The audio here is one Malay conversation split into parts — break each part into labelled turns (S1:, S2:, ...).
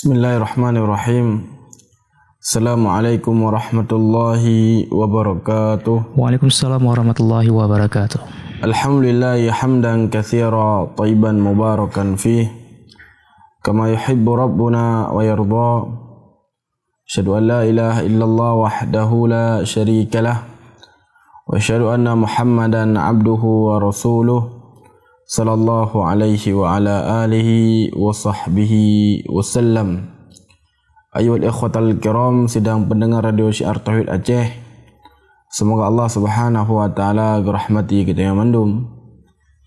S1: Bismillahirrahmanirrahim. Assalamualaikum warahmatullahi wabarakatuh.
S2: Waalaikumsalam warahmatullahi wabarakatuh.
S1: Alhamdulillahi hamdan katsira thayyiban mubarakan fih kama yuhibbu rabbuna wa yarda. Asyhadu an la ilaha illallah wahdahu la syarika lah wa asyhadu anna Muhammadan abduhu wa rasuluh sallallahu alaihi wa ala alihi wa sahbihi wasallam. Ayuhal ikhwatal kiram, sidang pendengar Radio Syiar Tauhid Aceh, semoga Allah Subhanahu wa taala merahmati kita yang mandum.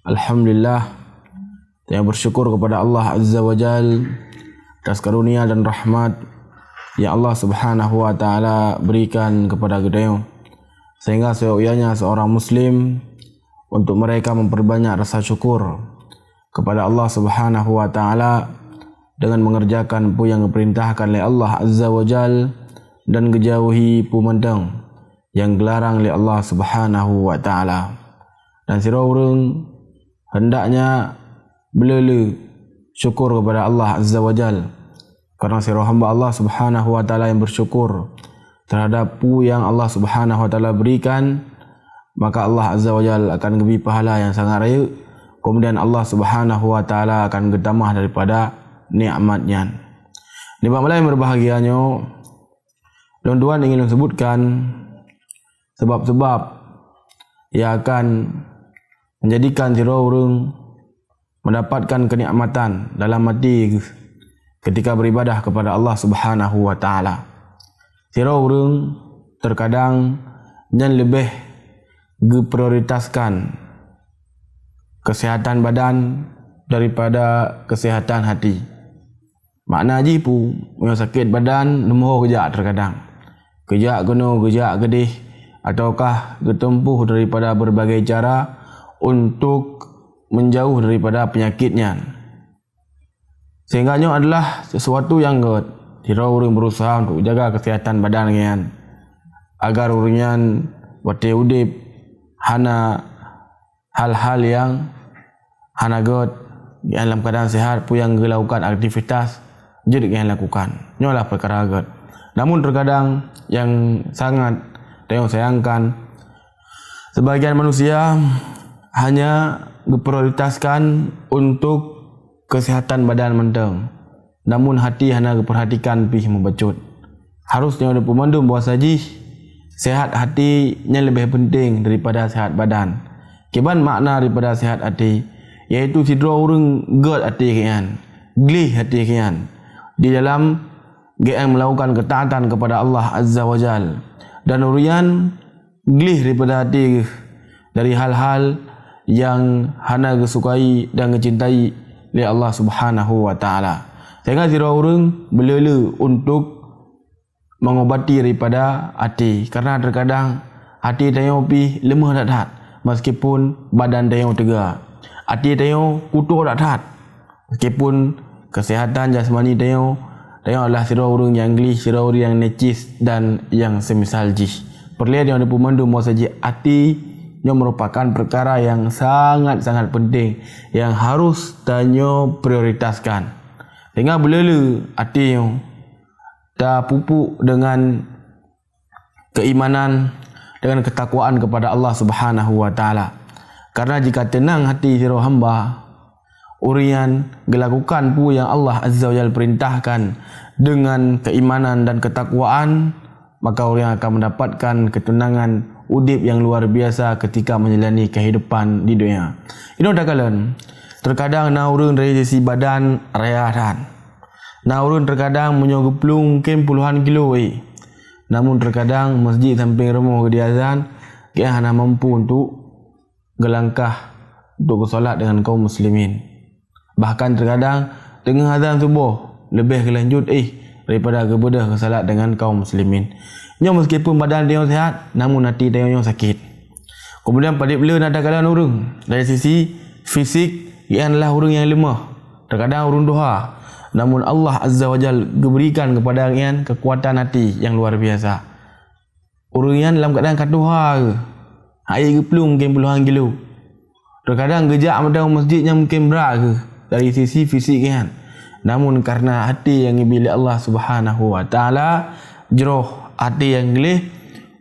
S1: Alhamdulillah, kita bersyukur kepada Allah Azza wa Jal atas karunia dan rahmat yang Allah Subhanahu wa taala berikan kepada kita, sehingga seyogyanya seorang muslim untuk mereka memperbanyak rasa syukur kepada Allah Subhanahu wa taala dengan mengerjakan apa yang diperintahkan oleh Allah Azza wa Jal dan menjauhi pemandang yang dilarang oleh Allah Subhanahu wa taala. Dan sira urang hendaknya belele syukur kepada Allah Azza wa Jal, karena sira hamba Allah Subhanahu wa taala yang bersyukur terhadap apa yang Allah Subhanahu wa taala berikan, maka Allah Azza wa Jal akan beri pahala yang sangat raya. Kemudian Allah Subhanahu wa taala akan bertambah daripada nikmatnya. Di malam yang berbahagianya, tuan-tuan ingin sebutkan sebab-sebab yang akan menjadikan sira urang mendapatkan kenikmatan dalam hati ketika beribadah kepada Allah Subhanahu wa taala. Sira urang terkadang yang lebih prioritaskan kesihatan badan daripada kesihatan hati. Makna haji pu, yang sakit badan, lemoh kejap terkadang. Kejap kena, kejap gedih, ataukah getempuh daripada berbagai cara untuk menjauh daripada penyakitnya. Sehingganya adalah sesuatu yang sira urang berusaha untuk jaga kesihatan badan kan, agar urangnya wate udip hana hal-hal yang hana dalam keadaan sihat pu yang melakukan aktivitas jadi yang lakukan nyolah perkara agak. Namun terkadang yang sangat tayang sayangkan, sebagian manusia hanya diprioritaskan untuk kesihatan badan menteng, namun hati hanya diperhatikan pih membacut. Harusnya ada pemandum bahawa saji sehat hatinya lebih penting daripada sehat badan. Kiban makna daripada sehat hati, iaitu sidra urang gad hati kian, glih hati kian di dalam gian melakukan ketaatan kepada Allah Azza wa Jal, dan urian glih daripada hati dari hal-hal yang hana kesukai dan kecintai oleh Allah Subhanahu wa taala. Sehingga sidra urang belele untuk mengobati daripada hati, karena terkadang hati tayang pi lemah dak meskipun badan tayang tegak. Hati tayang kutuk dak meskipun kesihatan jasmani tayang adalah sira urang yang glih, sira urang yang necis dan yang semisal jih. Perlihat yang ada pemandum bahawa saja hati yang merupakan perkara yang sangat-sangat penting yang harus tanya prioritaskan. Dengan belele hati yang tak pupuk dengan keimanan, dengan ketakwaan kepada Allah Subhanahu wa taala. Karena jika tenang hati sira hamba, urian dilakukan pu yang Allah Azza wa Jalla perintahkan dengan keimanan dan ketakwaan, maka orang akan mendapatkan ketenangan udip yang luar biasa ketika menjalani kehidupan di dunia. Ini dakalan terkadang na urang dari sisi badan raya dan na urang terkadang menyogeplung mungkin puluhan kilo namun terkadang masjid samping rumah ke azan dia hanya mampu untuk gelangkah untuk solat dengan kaum muslimin. Bahkan terkadang dengan azan subuh lebih kelanjut daripada kebedah ke salat dengan kaum muslimin. Nya meskipun badan dia sihat, namun hati dia sakit. Kemudian pada bila nak kala urang dari sisi fisik, ia adalah urang yang lemah. Terkadang urang doha, namun Allah Azza wa Jalla berikan kepada ian kekuatan hati yang luar biasa. Urang yang dalam keadaan katuha ke, air geplung mungkin puluhan kilo. Terkadang gejak madang masjidnya mungkin berat ke dari sisi fisik kan. Namun karena hati yang dipilih Allah Subhanahu wa taala, jeroh hati yang gelih,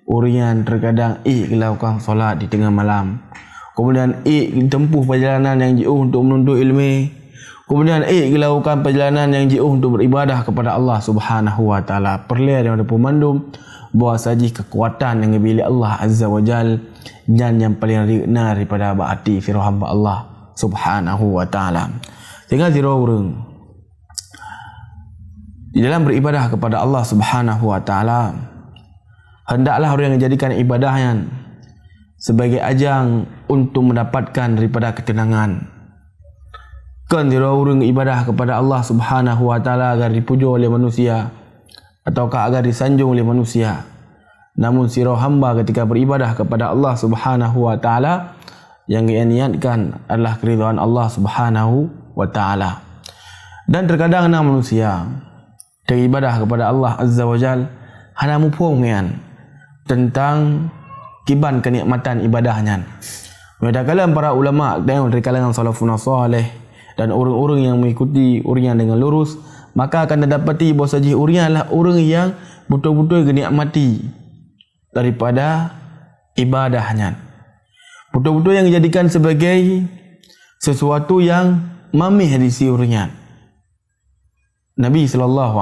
S1: urian terkadang melakukan solat di tengah malam. Kemudian tempuh perjalanan yang jauh untuk menuntut ilmu. Kemudian melakukan perjalanan yang jauh untuk beribadah kepada Allah Subhanahu wa taala. Perlu daripada pemandum bahawa saji kekuatan yang dipilih Allah Azza wa Jal dan yang paling rina daripada hati firman hamba Allah Subhanahu wa taala. Sehingga zero urang di dalam beribadah kepada Allah Subhanahu wa taala, hendaklah orang yang menjadikan ibadahnya sebagai ajang untuk mendapatkan daripada ketenangan. Kan zero urang ibadah kepada Allah Subhanahu wa taala agar dipuja oleh manusia ataukah agar disanjung oleh manusia. Namun siro hamba ketika beribadah kepada Allah Subhanahu wa taala yang niatkan adalah keridhaan Allah Subhanahu wa taala. Dan terkadang manusia beribadah kepada Allah Azza wa Jal hanya mupungkan tentang kiban kenikmatan ibadahnya. Manakala para ulama dari kalangan salafun salih dan orang-orang yang mengikuti urian dengan lurus, maka akan didapati bahawa saja urian adalah orang yang betul-betul menikmati daripada ibadahnya. Betul-betul yang dijadikan sebagai sesuatu yang mamih di sisi urian. Nabi SAW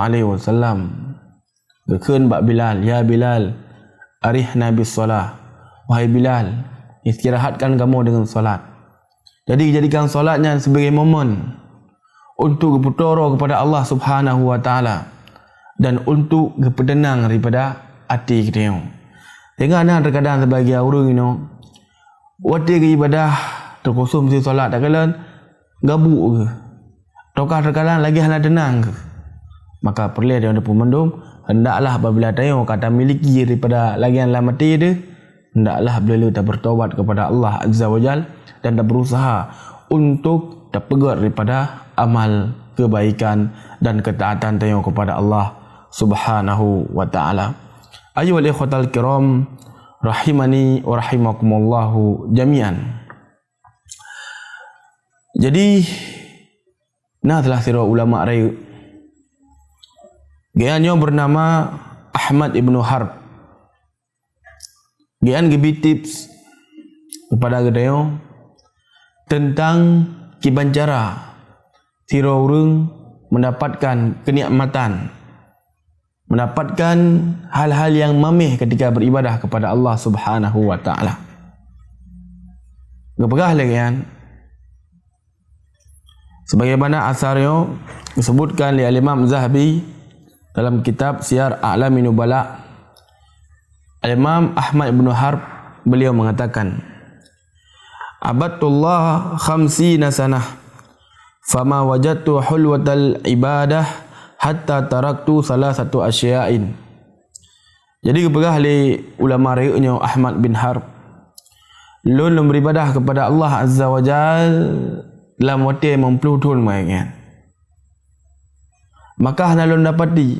S1: berkata bak Bilal, ya Bilal, arihna bis salah. Wahai Bilal, istirahatkan kamu dengan salat. Jadi jadikan solatnya sebagai momen untuk bertoro kepada Allah Subhanahu wa taala dan untuk bertenang daripada hati kita. Tengok terkadang sebagai orang waktu ibadah terkosong mesti solat, tak kala gabuk ke ataukah terkadang lagi hendak tenang ke, maka perlu dia ada pemandum hendaklah apabila tengok kata miliki daripada lagian lah mati dia, hendaklah beliau tak bertaubat kepada Allah Azza wa Jal dan tak berusaha untuk tak pegat daripada amal kebaikan dan ketaatan tengok kepada Allah Subhanahu wa taala. Ayyuhal ikhwatal kiram rahimani wa rahimakumullahu jami'an. Jadi telah sirah ulama rayu Giannya bernama Ahmad ibnu Harb. Gian gibi tips kepada gedayo tentang kiban cara sirah urang mendapatkan kenikmatan, mendapatkan hal-hal yang mamih ketika beribadah kepada Allah Subhanahu wa taala. Gepegah lagi kan? Sebagaimana asarnya disebutkan oleh Imam Zahabi dalam kitab Siyar A'lamin Nubala, Imam Ahmad ibn Harb beliau mengatakan, Abadullah 50 sanah fama wajadtu hulwatal ibadah hatta taraktu salah satu asya'in. Jadi kepegah oleh ulama rayunya Ahmad bin Harb, lun beribadah kepada Allah Azza wa Jal dalam waktu 50 tahun mereka. Maka hendak lun dapati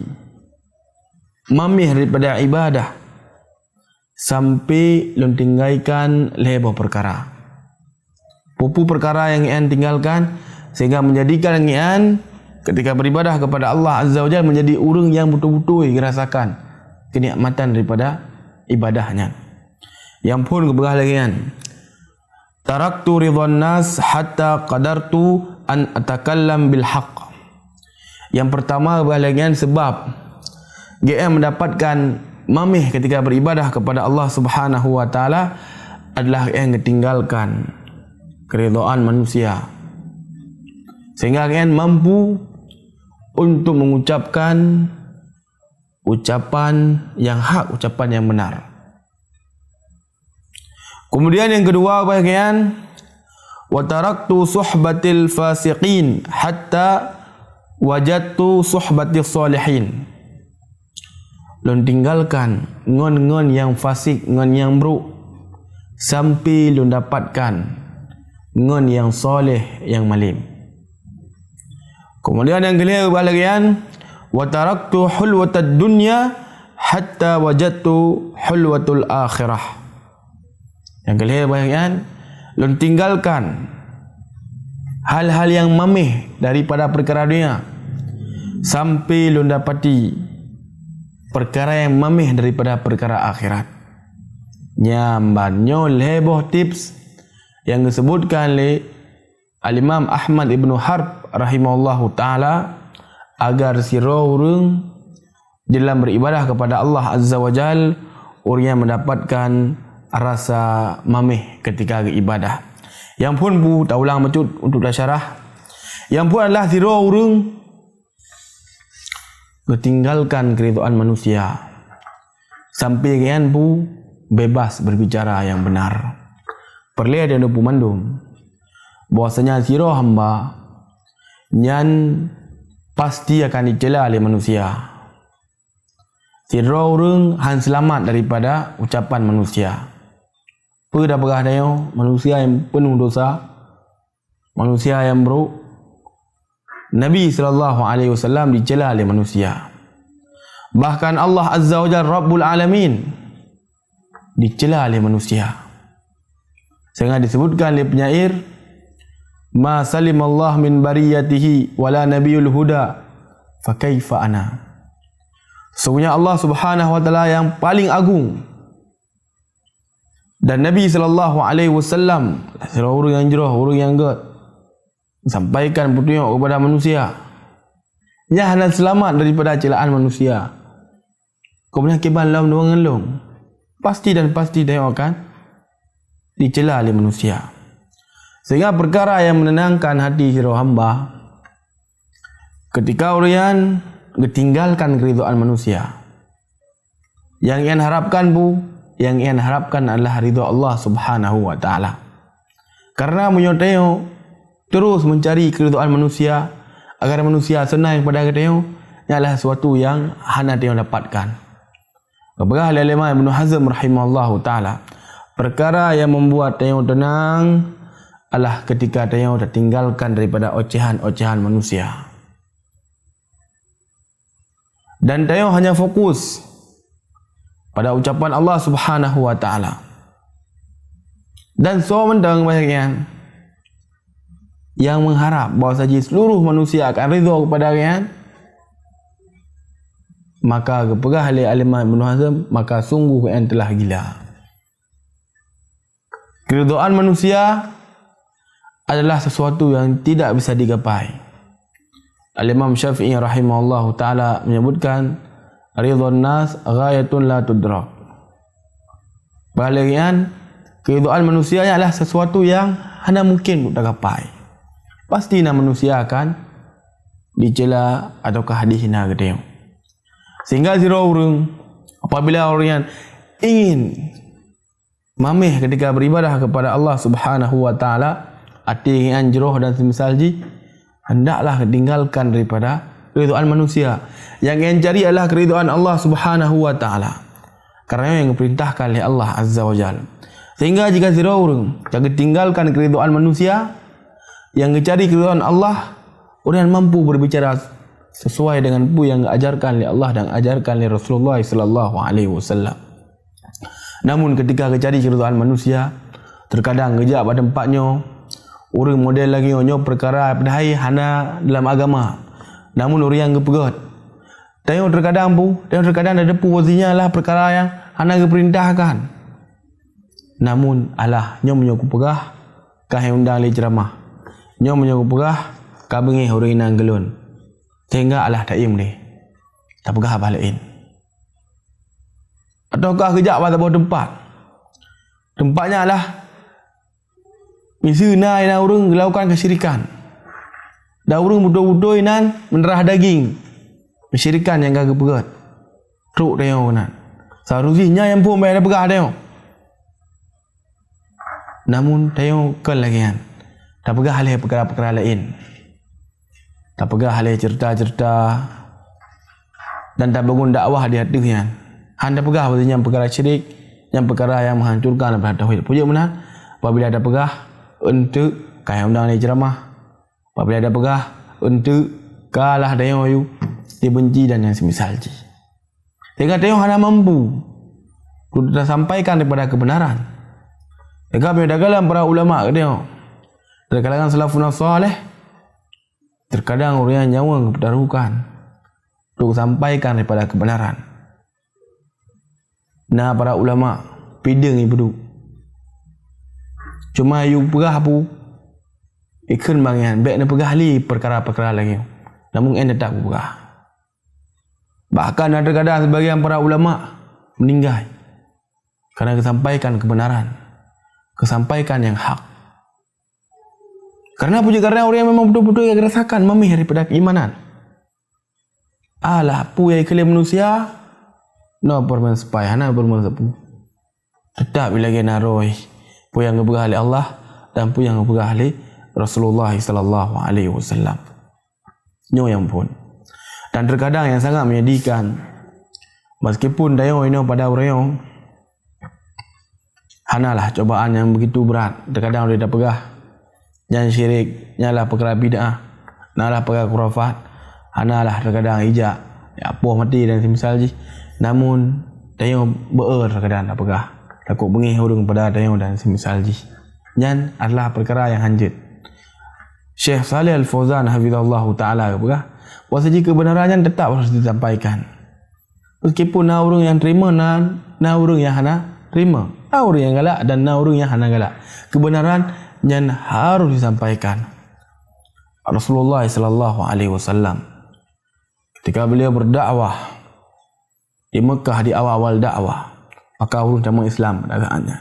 S1: mamih daripada ibadah sampai lun tinggalkan lebar perkara. Pupu perkara yang ian tinggalkan sehingga menjadikan ian ketika beribadah kepada Allah Azza wa Jalla menjadi orang yang betul-betul merasakan kenikmatan daripada ibadahnya. Yang pun keberah lagi kan, taraktu ridwan nas hatta qadartu an atakallam bil haqq. Yang pertama keberah lagi kan sebab GM mendapatkan mamih ketika beribadah kepada Allah Subhanahu wa taala adalah yang ditinggalkan keridhaan manusia, sehingga kalian mampu untuk mengucapkan ucapan yang hak, ucapan yang benar. Kemudian yang kedua bagian, wa taraktu suhbatil fasiqin hatta wajadtu suhbatis salihin. Lun tinggalkan ngon-ngon yang fasik, ngon yang buruk, sampai lun dapatkan ngon yang soleh, yang malim. Kemudian yang kelima bahagian, wa taraktu hulwatad dunya hatta wajadtu hulwatul akhirah. Yang kelima bahagian, lun tinggalkan hal-hal yang mamih daripada perkara dunia sampai lu dapati perkara yang mamih daripada perkara akhirat. Nyambanyo leboh tips yang disebutkan oleh Al-Imam Ahmad Ibn Harb rahimahullahu ta'ala agar sira urang dalam beribadah kepada Allah Azza wa Jal orang yang mendapatkan rasa mamih ketika beribadah. Yang pun bu tak ulang maksud untuk dah syarah. Yang pun adalah sira urang tinggalkan keridhaan manusia sampai kian bu bebas berbicara yang benar. Perlu ada pemandum bahwasanya sira hamba nyan pasti akan dicela oleh manusia. Sira urang han selamat daripada ucapan manusia. Apa dah berah dayo manusia yang penuh dosa, manusia yang buruk. Nabi SAW dicela oleh manusia. Bahkan Allah Azza wa Jalla Rabbul Alamin dicela oleh manusia. Sehingga disebutkan oleh penyair, ma salimallah min bariyatihi wala nabiyul huda fa kaifa ana. Sesungguhnya Allah Subhanahu wa taala yang paling agung dan Nabi SAW orang yang jerah, orang yang god sampaikan petunjuk kepada manusia. Nya hendak selamat daripada celaan manusia. Kemudian kiban lam dua ngelung. Pasti dan pasti dia akan dicela oleh manusia. Sehingga perkara yang menenangkan hati sira hamba ketika orang ditinggalkan keridhaan manusia. Yang ian harapkan yang ian harapkan adalah ridha Allah Subhanahu wa taala. Karena menyoteo terus mencari keridhaan manusia agar manusia senang kepada teo adalah sesuatu yang hana teo dapatkan. Apabila Al-Imam Ibn Hazm rahimahullahu taala, perkara yang membuat teo tenang adalah ketika teo tertinggalkan daripada ocehan-ocehan manusia. Dan teo hanya fokus pada ucapan Allah Subhanahu wa taala. Dan so mendang banyaknya yang mengharap bahawa saja seluruh manusia akan ridha kepada kalian, maka kepegah oleh Al-Imam Ibn Hazm, maka sungguh kalian telah gila. Keridhaan manusia adalah sesuatu yang tidak bisa digapai. Al-Imam Syafi'i rahimahullahu ta'ala menyebutkan ridhan nas ghayatun la tudrak. Bahagian keridhaan manusia adalah sesuatu yang hanya mungkin untuk digapai. Pastilah manusia akan dicela ataukah dihina ke. Sehingga sira urang apabila orang yang ingin mamih ketika beribadah kepada Allah Subhanahu wa taala, hati yang jeroh dan semisal ji, hendaklah tinggalkan daripada keridhaan manusia. Yang ingin cari adalah keridhaan Allah Subhanahu wa taala. Karena yang diperintahkan oleh Allah Azza wa Jalla. Sehingga jika sira urang jaga tinggalkan keridhaan manusia, yang mencari keridhaan Allah, orang yang mampu berbicara sesuai dengan apa yang diajarkan oleh Allah dan ajarkan oleh Rasulullah sallallahu alaihi wasallam. Namun ketika mencari keridhaan manusia, terkadang ngejak pada tempatnya orang model lagi onyo perkara pedahai hana dalam agama. Namun orang yang gepegat. Tengok terkadang ada posisinya lah perkara yang hana diperintahkan. Namun Allah nyo menyoku pegah kah undang li ceramah. Nyo menyoku pegah ka bengi orang inang gelun. Sehingga Allah taim ni. Tak pegah balain. Ataukah kejap pada sebuah tempat. Tempatnya adalah misalnya ina urang melakukan kesyirikan. Da urang budo-budo inan menerah daging. Kesyirikan yang gagak pegat. Truk dia kan. Seharusnya yang pun bayar pegah dia. Namun dia kan lagi kan. Tak pegah hal perkara-perkara lain. Tak pegah hal cerita-cerita dan tak bangun dakwah di hati kan. Handa pegah maksudnya perkara syirik, yang perkara yang menghancurkan daripada tauhid. Pujuk benar apabila ada pegah untuk kaya undang ni ceramah. Apabila ada pegah untuk kalah dayo yu dibenci dan yang semisal ji. Sehingga dayo hanya mampu untuk sampaikan daripada kebenaran. Sehingga bila dalam para ulama dayo dari kalangan salafun salih, terkadang orang yang nyawa kepertaruhkan untuk sampaikan daripada kebenaran. Nah, para ulama pideng ibu cuma you pegah pu ikun bangian baik na pegah li perkara-perkara lagi, namun tetap pegah. Bahkan ada kadang sebagian para ulama meninggal kerana kesampaikan kebenaran, kesampaikan yang hak. Karena orang yang memang betul-betul yang rasakan memih daripada keimanan. Alah pu yang iklim manusia no bermain sepai hana bermain sepu. Tetap bila kita naroi pu yang ngebegah oleh Allah dan pu yang ngebegah oleh Rasulullah sallallahu alaihi wasallam. Nyo yang pun. Dan terkadang yang sangat menyedihkan, meskipun dayo ini pada orang hanalah cobaan yang begitu berat, terkadang dia dah pegah yang syirik, nyalah perkara bid'ah, nalah perkara khurafat, hanalah terkadang ijak ya puah mati dan semisal ji. Namun dayo terkadang dah pegah, takut bengih urung pada dayo dan semisal ji. Yan adalah perkara yang hanjit. Syekh Salih Al-Fauzan hafizallahu taala pegah puasa jika kebenarannya tetap harus disampaikan. Meskipun na urung yang terima, na urung yang hana terima, na urung yang galak dan na urung yang hana galak, kebenaran yang harus disampaikan. Rasulullah sallallahu alaihi wasallam ketika beliau berdakwah di Mekah di awal-awal dakwah, maka urung jamaah Islam perdagangannya.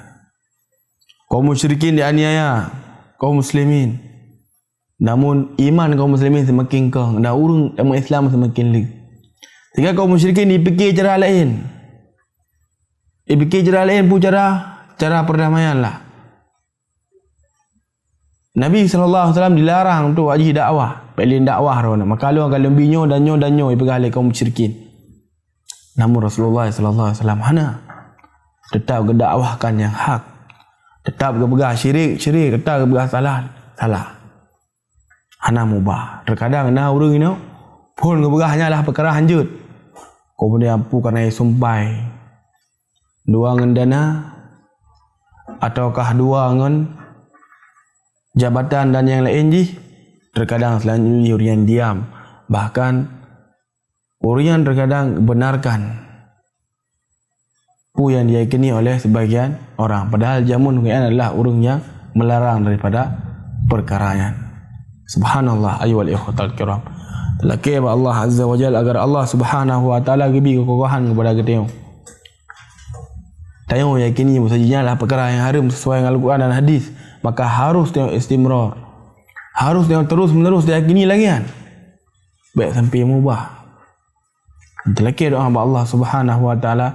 S1: Kaum musyrikin dianiaya kaum muslimin. Namun iman kaum muslimin semakin kong dan urung jamaah Islam semakin lig. Sehingga kaum musyrikin dipikir cara lain. Dipikir cara lain pun cara perdamaian lah. Nabi SAW dilarang untuk wajib dakwah. Pelin dakwah rona. Maka lu akan lebih nyo dan nyo ibadah oleh kaum musyrikin. Namun Rasulullah SAW hana. Tetap kedakwahkan yang hak. Tetap kebegah syirik, tetap kebegah salah. Hana mubah. Terkadang na urang ini pun kebegahnya lah perkara hanjut. Kemudian pu kerana sumpai dua ngan dana ataukah dua ngan jabatan dan yang lain ji. Terkadang selanjutnya urian diam, bahkan urian terkadang benarkan pu yang diyakini oleh sebagian orang, padahal jamun adalah urang yang melarang daripada perkaranya. Subhanallah ayyuhal ikhwatal kiram. Telaki Allah Azza wa Jalla agar Allah Subhanahu wa taala beri kekokohan kepada kita. Tayo yakini sahaja lah perkara yang haram sesuai dengan Al-Quran dan hadis, maka harus tengok istimrar. Harus tengok terus-menerus diyakini lagi kan. Baik sampai mubah. Telaki doa kepada Allah Subhanahu wa taala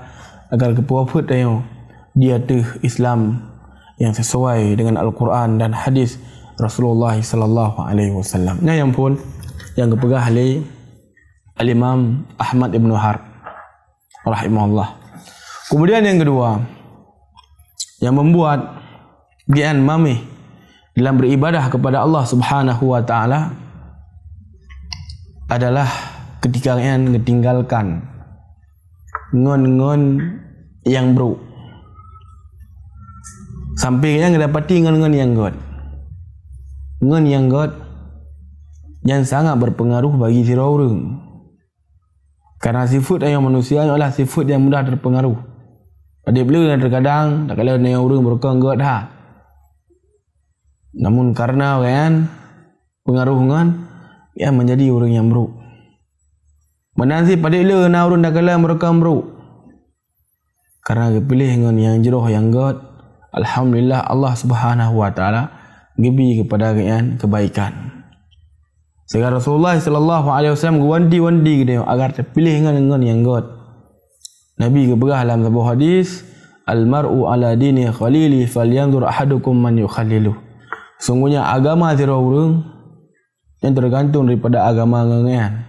S1: agar kepuapat tayo dia tu Islam yang sesuai dengan Al-Quran dan hadis Rasulullah sallallahu alaihi wasallam. Nah yang pun yang kepegah oleh Al-Imam Ahmad Ibn Harb rahimahullah. Kemudian yang kedua yang membuat gian mamih dalam beribadah kepada Allah Subhanahu wa taala adalah ketika yang meninggalkan ngon-ngon yang buruk. Sampai yang dapati ngon-ngon yang god. Ngon yang god yang sangat berpengaruh bagi sira urang. Karena sifat yang manusia adalah sifat yang mudah terpengaruh. Pada bila terkadang tak kala yang urang berkong god ha. Namun karena kan pengaruh ngon yang menjadi orang yang buruk. Menansi pada bila na urang tak kala berkong buruk. Karena pilih ngon yang jeroh yang god, alhamdulillah Allah Subhanahu wa taala gibi kepada kebaikan. Sehingga Rasulullah sallallahu alaihi wasallam wanti-wanti kita agar terpilih dengan yang god. Nabi keberah dalam sebuah hadis, al-mar'u ala dini khalili falyanzur ahadukum man yukhallilu. Sungguhnya agama sira urang yang tergantung daripada agama ngengean.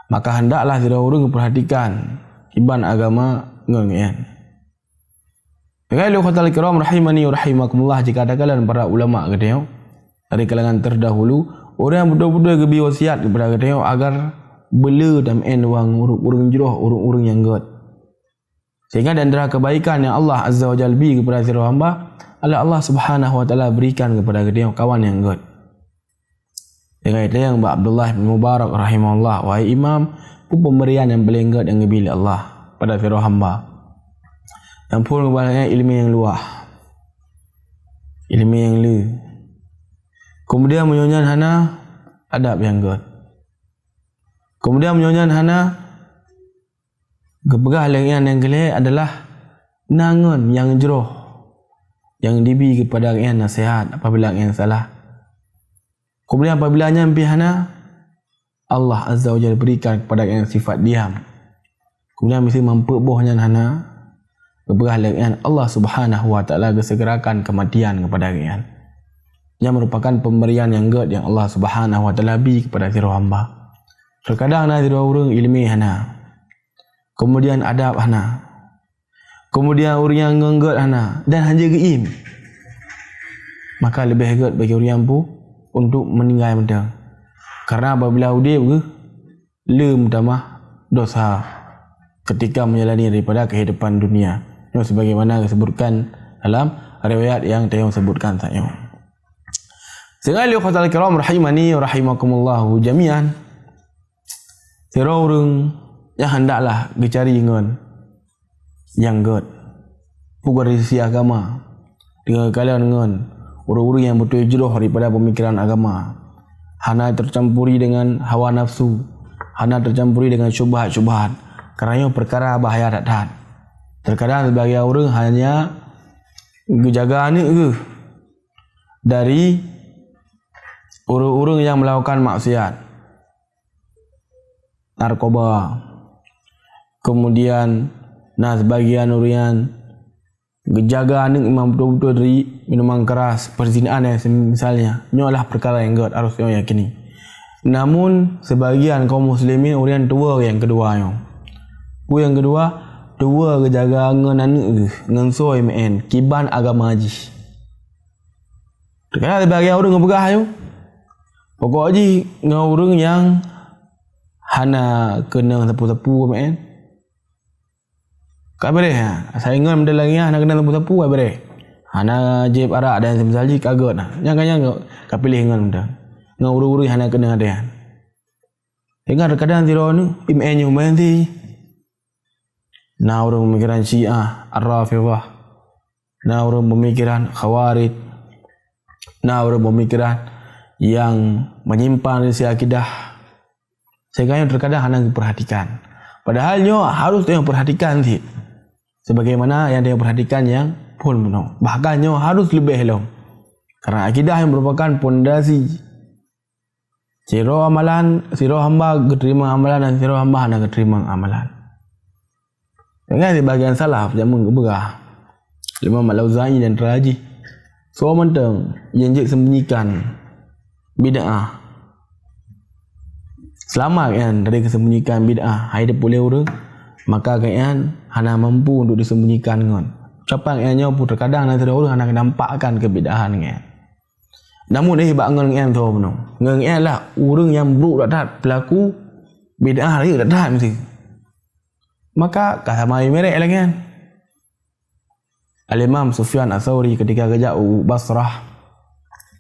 S1: Maka hendaklah sira urang perhatikan iban agama ngengean. Kalau khatal kiram rahimani wa rahimakumullah, jika ada kalian para ulama katanya dari kalangan terdahulu orang yang betul-betul gebi wasiat kepada katanya agar bela dan wang urang jeroh urang yang god. Sehingga di antara kebaikan yang Allah Azza wa Jalla beri kepada sira hamba adalah Allah Subhanahu wa taala berikan kepada katanya kawan yang god. Dengan itu yang Abdullah bin Mubarak rahimahullah, wahai imam, pemberian yang paling hebat yang bila Allah pada firman hamba. Yang pun kebanyakan ilmu yang luah, ilmu yang lu. Kemudian menyonyan hana adab yang hebat. Kemudian menyonyan hana kepegah lengan yang gelap adalah nangan yang jeroh yang dibi kepada yang nasihat apabila yang salah. Kemudian apabila nyampi hana Allah Azza wa Jalla berikan kepada yang sifat diam. Kemudian mesti mampu bohnya hana kepegah lengan Allah Subhanahu wa taala gesegerakan kematian kepada yang yang merupakan pemberian yang gede yang Allah Subhanahu wa taala bagi kepada sira hamba. Terkadang na sira urang ilmi hana. Kemudian adab hana. Kemudian urang yang ngengget hana dan hanya geim. Maka lebih hebat bagi urang pu untuk meninggal medang. Karena apabila udip ke lem tamah dosa ketika menjalani daripada kehidupan dunia. Sebagaimana disebutkan dalam riwayat yang saya sebutkan saya. Sekali khawatir kiram rahimani wa rahimakumullah jami'an. Sira urang yang hendaklah dicari ngon yang god bukan dari sisi agama dengan kalian ngon urang-urang yang betul jeroh daripada pemikiran agama, hana tercampuri dengan hawa nafsu, hana tercampuri dengan syubhat-syubhat, kerana perkara bahaya dat. Terkadang sebagai orang hanya menjaga ni dari orang-orang yang melakukan maksiat, narkoba, kemudian sebagian orang menjaga anak memang betul-betul dari minuman keras, perzinaan misalnya, nyolah perkara yang God harusnya yakini. Namun sebagian kaum muslimin orang tua yang kedua yang kedua dua kejaga ngan anak ngansoi men kiban agama haji. Terkadang sebagian orang ngepegah pokok haji dengan orang yang hana kena tepu-tepu men. Kak bere saingan benda lagi hana kena tepu-tepu kak bere. Hana jeb arak dan semisal kaget Jangan kak pilih ngan benda. Ngan uru-uru hana kena ada. Dengar terkadang tiro ni imenya menti. Orang pemikiran Syiah, Ar-Rafidhah. Orang pemikiran Khawarij. Orang pemikiran yang menyimpan dari akidah. Sehingga terkadang hana perhatikan. Padahal harus dia perhatikan sih. Sebagaimana yang dia perhatikan yang pun benar. Bahkan harus lebih long. Karena akidah yang merupakan pondasi. Siro hamba keterima amalan dan siro hamba hana keterima amalan. Dengan sebagian salaf zaman keberah. Imam Al-Auza'i dan Raji. So mentang yang sembunyikan bid'ah. Selamat kan dari kesembunyikan bid'ah. Hai dia boleh orang maka kan hana mampu untuk disembunyikan ngon. Ucapan nya pun terkadang nanti orang hana nampakkan kebid'ahan kan. Namun dia hebat ngon kan tu benar. Ngon lah orang yang buruk dak pelaku bid'ah dia dak mesti. Maka sama merek lagi kan. Al-Imam Sufyan Ats-Tsauri ketika kerja Basrah,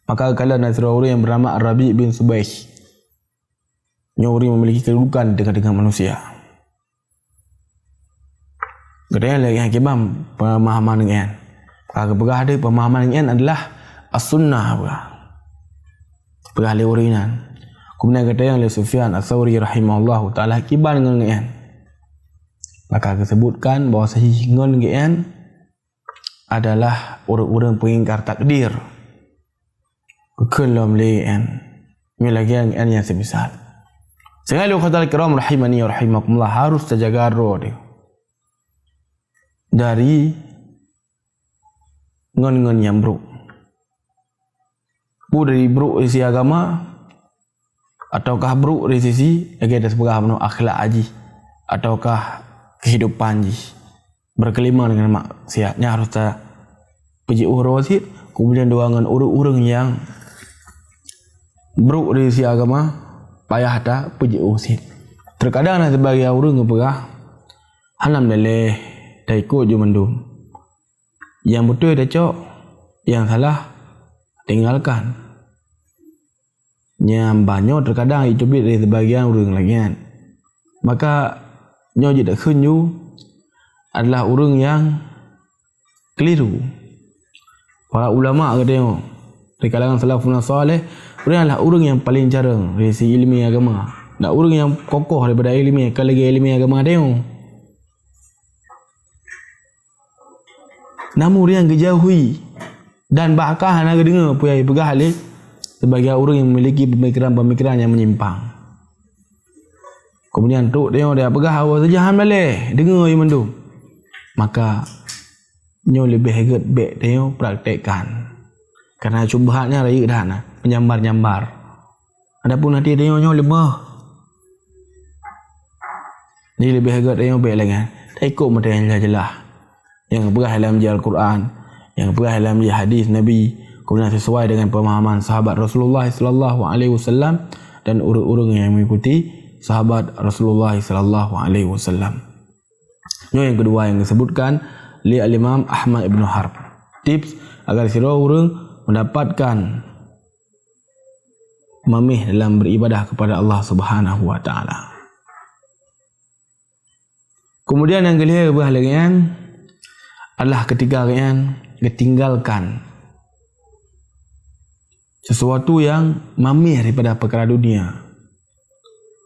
S1: maka kala nasra orang yang bernama Ar-Rabi' bin Subaih. Nyuri memiliki kedudukan dengan manusia. Kedua lagi hakimam pemahaman dengan. Pegah ada pemahaman dengan adalah as-sunnah pegah le urinan. Kemudian kata yang Sufyan Ats-Tsauri rahimahullahu taala kiban dengan. Maka disebutkan bahawa sahih dengan adalah orang-orang pengingkar takdir. Kelam le'an. Ini lagi yang semisal. Sekali khawatir kiram rahimani wa rahimakumullah harus terjaga roh dia. Dari ngon-ngon yang buruk. Dari buruk dari sisi agama ataukah buruk dari sisi ada sebagai akhlak haji ataukah kehidupan ji. Berkelima dengan maksiatnya harus tak puji urut kemudian doangan urut-urut yang buruk dari sisi agama payah tak puji urut. Terkadang sebagai orang ngepegah hanam leleh dah ikut je mendum. Yang betul dah cok, yang salah tinggalkan. Yang banyak terkadang itu dari sebagian orang lagi kan. maka nyo je dak khunyu adalah orang yang keliru. Para ulama kata tengok di kalangan salafun salih, orang adalah orang yang paling jarang dari segi ilmu agama. Nak orang yang kokoh daripada ilmu, kalau lagi ilmu agama tengok. Namun orang yang kejauhi dan bahkan nak dengar puyai pegah alik sebagai orang yang memiliki pemikiran-pemikiran yang menyimpang. Kemudian tok tengok dia pegah awak saja han balik dengar yang mendung. Maka nyo lebih hegat baik tengok praktekkan. Karena cubahannya raya dah nah, menyambar-nyambar. Adapun hati tengok nyo lemah. Ni lebih hegat tengok baik lagi. Tak ikut mata yang jelas. Yang berah dalam Al-Quran, yang berah dalam hadis Nabi, kemudian sesuai dengan pemahaman sahabat Rasulullah sallallahu alaihi wasallam dan orang-orang yang mengikuti sahabat Rasulullah sallallahu alaihi wasallam. Yang kedua yang disebutkan li al-Imam Ahmad ibn Harb. Tips agar sira orang mendapatkan mamih dalam beribadah kepada Allah Subhanahu wa taala. Kemudian yang kelima bahagian adalah ketika kalian ketinggalkan sesuatu yang mamih daripada perkara dunia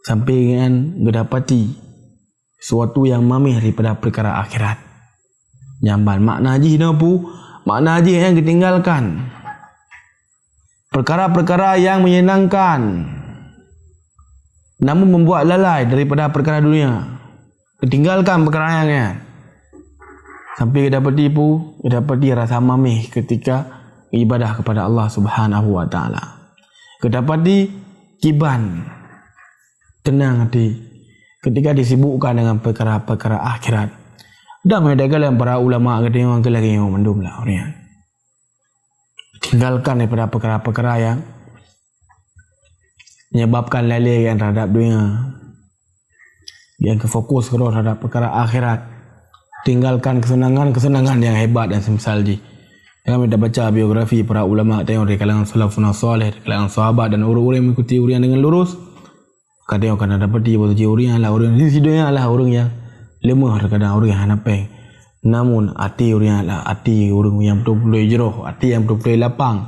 S1: sampai kalian mendapati sesuatu yang mamih daripada perkara akhirat. Nyambal makna haji napu, makna haji yang ketinggalkan perkara-perkara yang menyenangkan namun membuat lalai daripada perkara dunia. Ketinggalkan perkara yang kan sampai dapati rasa mamih ketika ibadah kepada Allah Subhanahu wa taala. Kedapati kiban tenang hati ketika disibukkan dengan perkara-perkara akhirat. Dan medagalan para ulama kata yang lagi yang mendum lah orang. Tinggalkan daripada perkara-perkara yang menyebabkan lalai yang terhadap dunia. Yang kefokus terhadap perkara akhirat. Tinggalkan kesenangan yang hebat dan semisal ji. Kami dah baca biografi para ulama tengok dari kalangan salafun salih, dari kalangan sahabat dan orang-orang yang mengikuti urian dengan lurus. Kadang akan dapati posisi urian lah orang di sini adalah orang yang lemah, terkadang orang yang hanapeng. Namun hati urian adalah hati orang yang betul-betul jeroh, hati yang betul-betul lapang.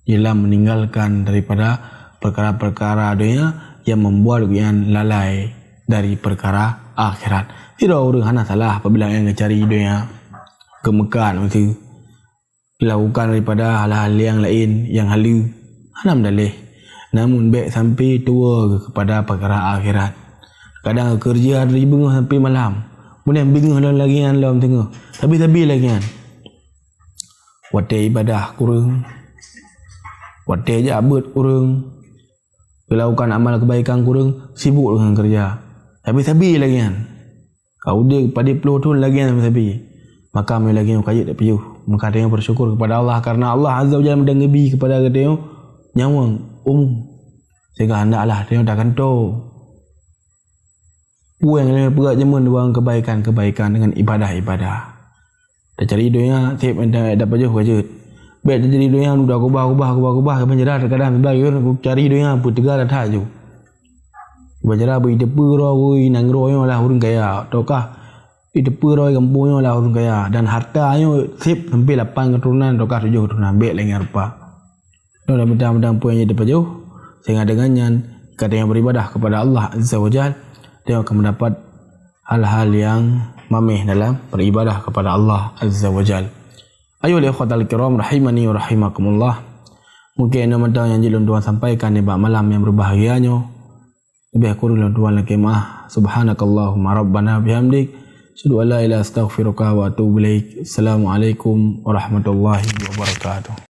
S1: Ialah meninggalkan daripada perkara-perkara dunia yang membuat urian lalai dari perkara akhirat. Tidak orang hana salah apabila yang mencari dunia kemekan itu dilakukan daripada hal-hal yang lain yang halu hanam dalih. Namun baik sampai tua kepada perkara akhirat. Kadang kerja dari bengoh sampai malam. Kemudian bengoh lagi yang dalam tengah. Tapi lagi kan. Wadah ibadah kurang. Wadah jabut kurang. Melakukan amal kebaikan kurang. Sibuk dengan kerja. Tapi lagi kan. Kau dia pada puluh tahun lagi yang tapi maka mai lagi yang kaya tak piuh. Maka dia bersyukur kepada Allah karena Allah Azza wa Jalla mendengebi kepada dia nyawang sehingga hendaklah dia dah kanto puang yang perak jemun buang kebaikan-kebaikan dengan ibadah-ibadah. Dah cari dunia tip dapat jauh wajib. Baik jadi dunia dah kubah penjara terkadang sebagai cari dunia pun tegar dah ju. Bajara bagi depu roi nang royo lah orang kaya. Tokah di depu roi kampungnya lah orang kaya dan hartanya sip sampai 8 keturunan tokah 7 keturunan baik lagi apa. Dah mudah-mudahan punya dapat jauh sehingga dengannya kata yang beribadah kepada Allah Azza wa Jalla dia akan mendapat hal-hal yang mamih dalam beribadah kepada Allah Azza wa Jalla. Ayuhal ikhwatal kiram rahimani wa rahimakumullah. Mungkin nama yang jilun Tuhan sampaikan di malam yang berbahagianya. Lebih kurang Tuhan lagi maaf. Subhanakallahumma rabbana bihamdik. Asyhadu an la ilaha illa anta astaghfiruka wa atubu ilaik. Assalamualaikum warahmatullahi wabarakatuh.